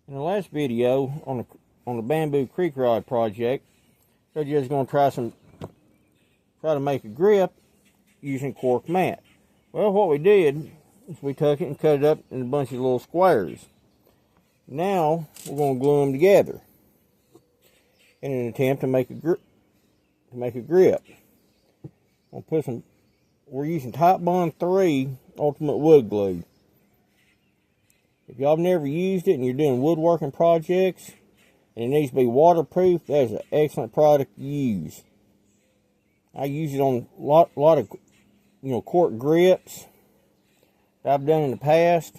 In the last video on the bamboo creek rod project, I showed you I was going to try to make a grip using cork mat. Well, what we did is we took it and cut it up in a bunch of little squares. Now we're going to glue them together in an attempt to make a grip. We're using Titebond 3 Ultimate Wood Glue. If y'all have never used it and you're doing woodworking projects and it needs to be waterproof, that is an excellent product to use. I use it on a lot of cork grips that I've done in the past.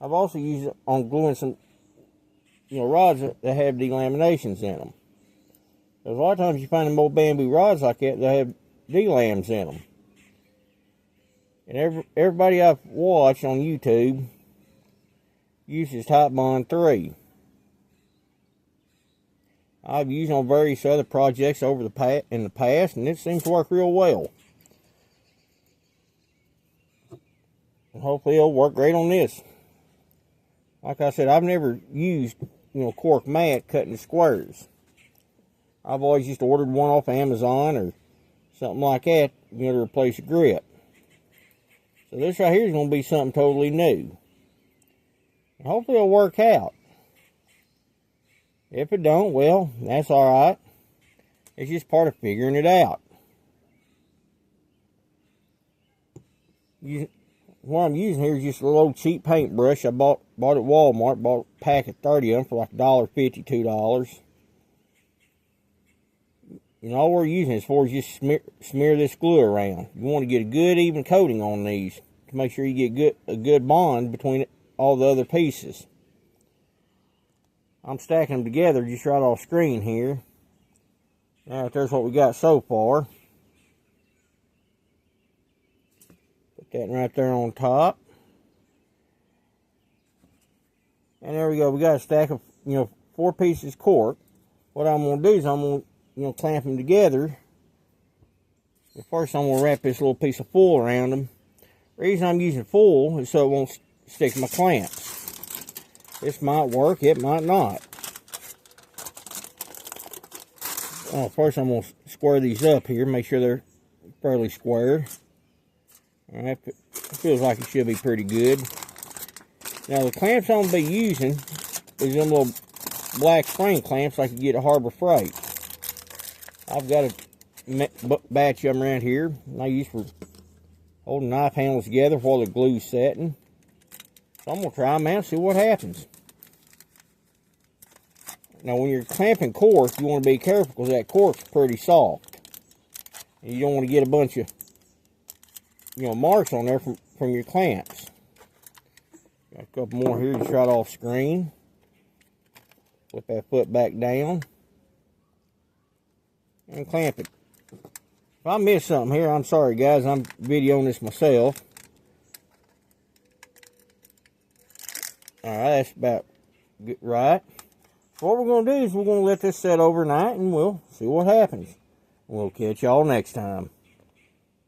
I've also used it on gluing some rods that have delaminations in them. Because a lot of times you find them old bamboo rods like that have delams in them. And everybody I've watched on YouTube uses Titebond 3. I've used it on various other projects in the past, and it seems to work real well. And hopefully it'll work great on this. Like I said, I've never used cork mat cut into squares. I've always just ordered one off Amazon or something like that, to replace a grip. So this right here is going to be something totally new. And hopefully it'll work out. If it don't, well, that's alright. It's just part of figuring it out. What I'm using here is just a little cheap paintbrush I bought at Walmart. Bought a pack of 30 of them for like $1.50, $2. All we're using is just smear this glue around. You want to get a good even coating on these to make sure you get a good bond between all the other pieces. I'm stacking them together just right off screen here. Now there's what we got so far. Put that right there on top. And there we go. We got a stack of 4 pieces of cork. What I'm going to do is I'm going to clamp them together. First, I'm going to wrap this little piece of foil around them. The reason I'm using foil is so it won't stick to my clamps. This might work, it might not. First, I'm going to square these up here, make sure they're fairly square. Alright, it feels like it should be pretty good. Now, the clamps I'm going to be using is them little black spring clamps like you get at Harbor Freight. I've got a batch of them around here. I use for holding knife handles together while the glue's setting. So I'm going to try them out and see what happens. Now when you're clamping cork, you want to be careful because that cork's pretty soft. And you don't want to get a bunch of marks on there from your clamps. Got a couple more here just right off screen. Put that foot back down. And clamp it. If I miss something here, I'm sorry guys, I'm videoing this myself. Alright, that's about good, right. So what we're going to do is we're going to let this set overnight and we'll see what happens. We'll catch y'all next time.